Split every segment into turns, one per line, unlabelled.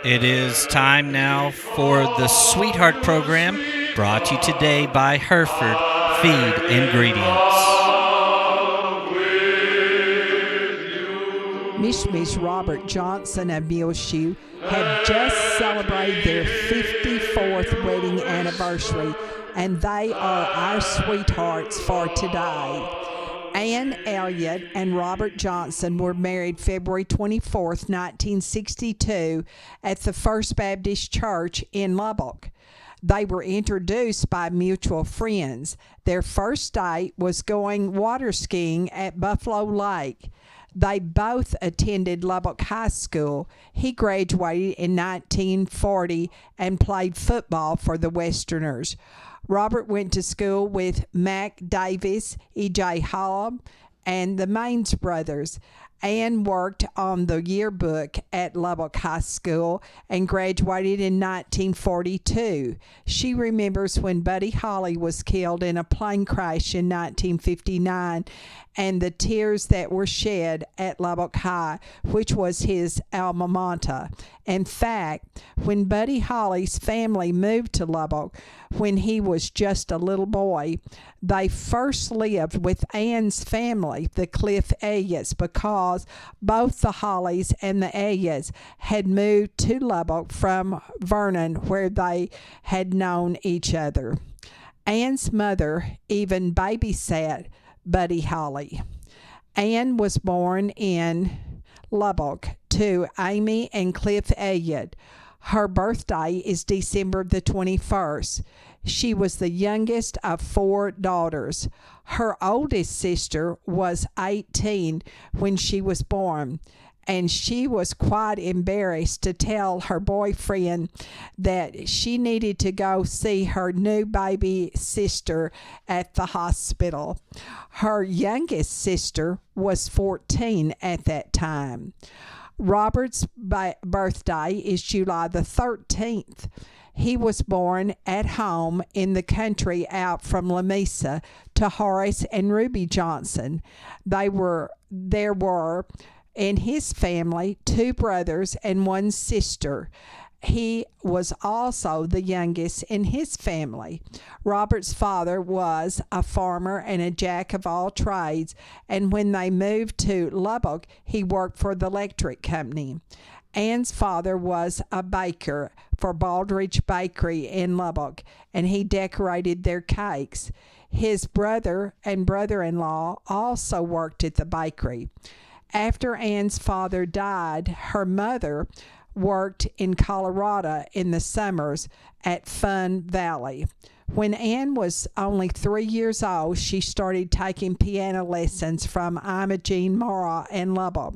It is time now for the Sweetheart program, brought to you today by Hereford Feed Ingredients.
Miss Robert Johnson of Muleshoe have just celebrated their 54th wedding anniversary, and they are our sweethearts for today. Anne Elliott and Robert Johnson were married February 24th, 1962, at the First Baptist Church in Lubbock. They were introduced by mutual friends. Their first date was going water skiing at Buffalo Lake. They both attended Lubbock High School. He graduated in 1940 and played football for the Westerners. Robert went to school with Mac Davis, E.J. Hall, and the Maines brothers. Anne worked on the yearbook at Lubbock High School and graduated in 1942. She remembers when Buddy Holly was killed in a plane crash in 1959 and the tears that were shed at Lubbock High, which was his alma mater. In fact, when Buddy Holly's family moved to Lubbock when he was just a little boy, they first lived with Anne's family, the Cliff Elliots, because both the Hollys and the Elliots had moved to Lubbock from Vernon, where they had known each other. Anne's mother even babysat Buddy Holly. Anne was born in Lubbock to Amy and Cliff Elliott. Her birthday is December the 21st. She was the youngest of 4 daughters. Her oldest sister was 18 when she was born, and she was quite embarrassed to tell her boyfriend that she needed to go see her new baby sister at the hospital. Her youngest sister was 14 at that time. Robert's birthday is July the 13th. He was born at home in the country out from Lamesa to Horace and Ruby Johnson. There were in his family 2 brothers and 1 sister. He was also the youngest in his family. Robert's father was a farmer and a jack of all trades, and when they moved to Lubbock, he worked for the electric company. Anne's father was a baker for Baldridge Bakery in Lubbock, and he decorated their cakes. His brother and brother-in-law also worked at the bakery. After Anne's father died, her mother worked in Colorado in the summers at Fun Valley. When Anne was only 3 years old, she started taking piano lessons from Imogene Mora in Lubbock.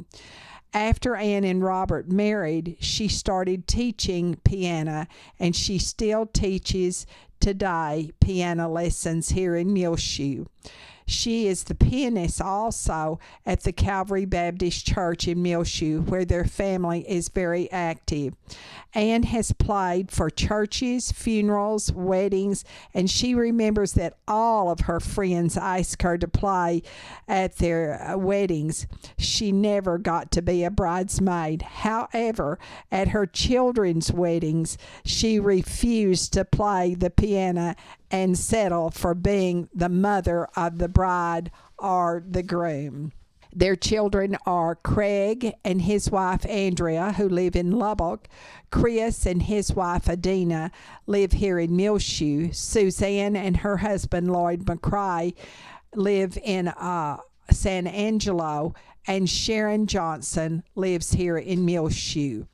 After Anne and Robert married, she started teaching piano, and she still teaches today piano lessons here in Muleshoe. She is the pianist also at the Calvary Baptist Church in Muleshoe, where their family is very active. Anne has played for churches, funerals, weddings, and she remembers that all of her friends asked her to play at their weddings. She never got to be a bridesmaid. However, at her children's weddings, she refused to play the piano and settle for being the mother of the bride or the groom. Their children are Craig and his wife Andrea, who live in Lubbock. Chris and his wife Adina live here in Muleshoe. Suzanne and her husband Lloyd McCrae live in San Angelo, and Sharon Johnson lives here in Muleshoe.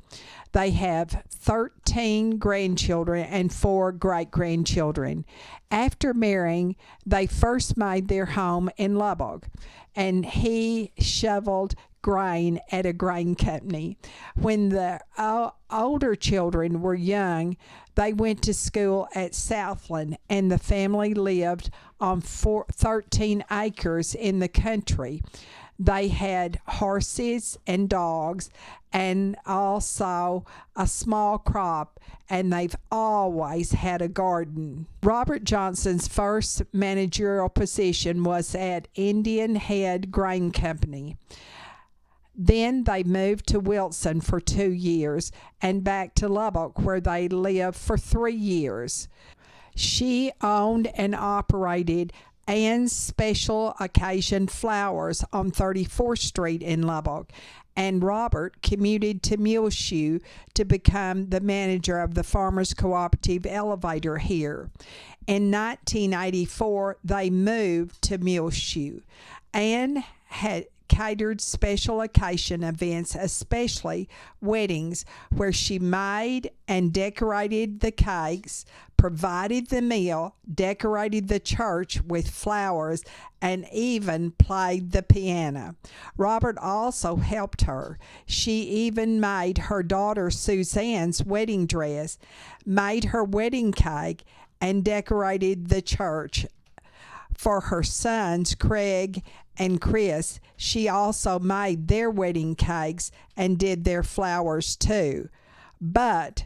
They have 13 grandchildren and 4 great-grandchildren. After marrying, they first made their home in Lubbock, and he shoveled grain at a grain company. When the older children were young, they went to school at Southland, and the family lived on 13 acres in the country. They had horses and dogs and also a small crop, and they've always had a garden. Robert Johnson's first managerial position was at Indian Head Grain Company. Then they moved to Wilson for 2 years and back to Lubbock, where they lived for 3 years. She owned and operated Ann's Special Occasion Flowers on 34th Street in Lubbock, and Robert commuted to Muleshoe to become the manager of the Farmers Cooperative elevator here. In 1984, they moved to Muleshoe. Ann had catered special occasion events, especially weddings, where she made and decorated the cakes, provided the meal, decorated the church with flowers, and even played the piano. Robert also helped her. She even made her daughter Suzanne's wedding dress, made her wedding cake, and decorated the church. For her sons, Craig and Chris, she also made their wedding cakes and did their flowers too. But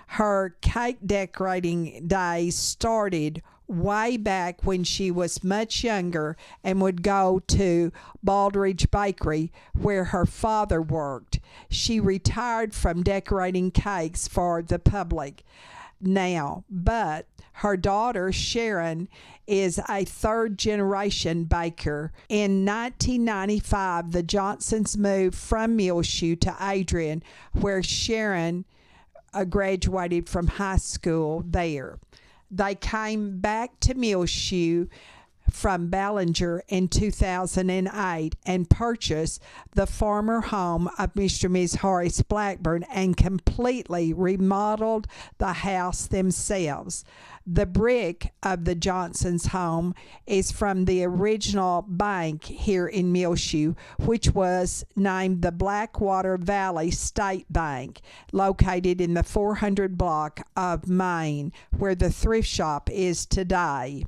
her cake decorating days started way back when she was much younger and would go to Baldridge Bakery, where her father worked. She retired from decorating cakes for the public now, but her daughter Sharon is a third-generation baker. In 1995, the Johnsons moved from Muleshoe to Adrian, where Sharon graduated from high school there. They came back to Muleshoe from Ballinger in 2008 and purchased the former home of Mr. and Ms. Horace Blackburn and completely remodeled the house themselves. The brick of the Johnsons' home is from the original bank here in Muleshoe, which was named the Blackwater Valley State Bank, located in the 400 block of Main, where the thrift shop is today.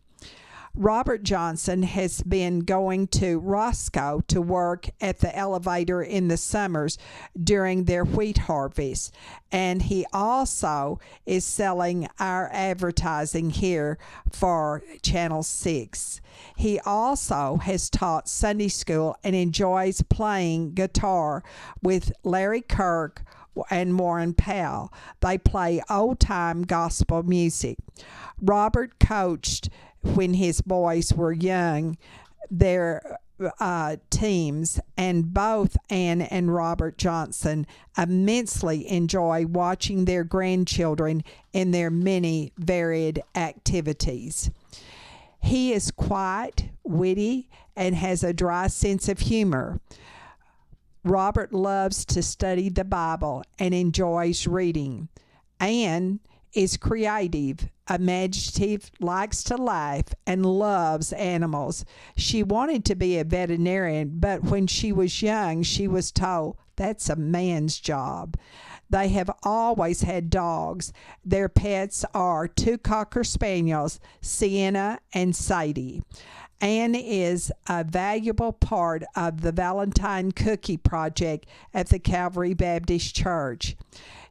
Robert Johnson has been going to Roscoe to work at the elevator in the summers during their wheat harvest, and he also is selling our advertising here for Channel 6. He also has taught Sunday school and enjoys playing guitar with Larry Kirk and Warren Powell. They play old-time gospel music. Robert coached when his boys were young, their teams, and both Ann and Robert Johnson immensely enjoy watching their grandchildren in their many varied activities. He is quiet, witty, and has a dry sense of humor. Robert loves to study the Bible and enjoys reading. Ann is creative, imaginative, likes to laugh, and loves animals. She wanted to be a veterinarian, but when she was young, she was told that's a man's job. They have always had dogs. Their pets are 2 Cocker Spaniels, Sienna and Sadie. Ann is a valuable part of the Valentine Cookie Project at the Calvary Baptist Church.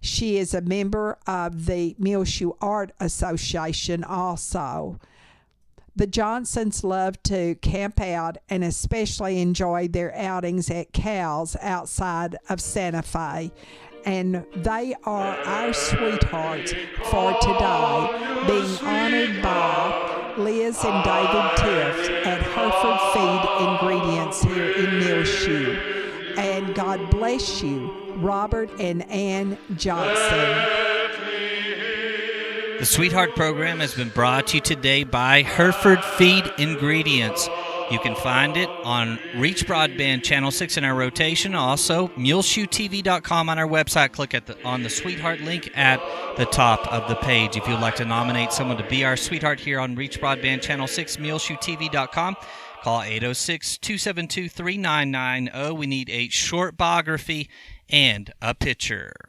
She is a member of the Muleshoe Art Association also. The Johnsons love to camp out and especially enjoy their outings at Cal's outside of Santa Fe. And they are our sweethearts for today, being honored by Liz and David Tiff at Hereford Feed Ingredients here in Muleshoe. And God bless you, Robert and Ann Johnson.
The Sweetheart program has been brought to you today by Hereford Feed Ingredients. You can find it on Reach Broadband Channel 6 in our rotation. Also, MuleshoeTV.com on our website. Click on the Sweetheart link at the top of the page. If you'd like to nominate someone to be our sweetheart here on Reach Broadband Channel 6, MuleshoeTV.com. Call 806-272-3990. We need a short biography and a picture.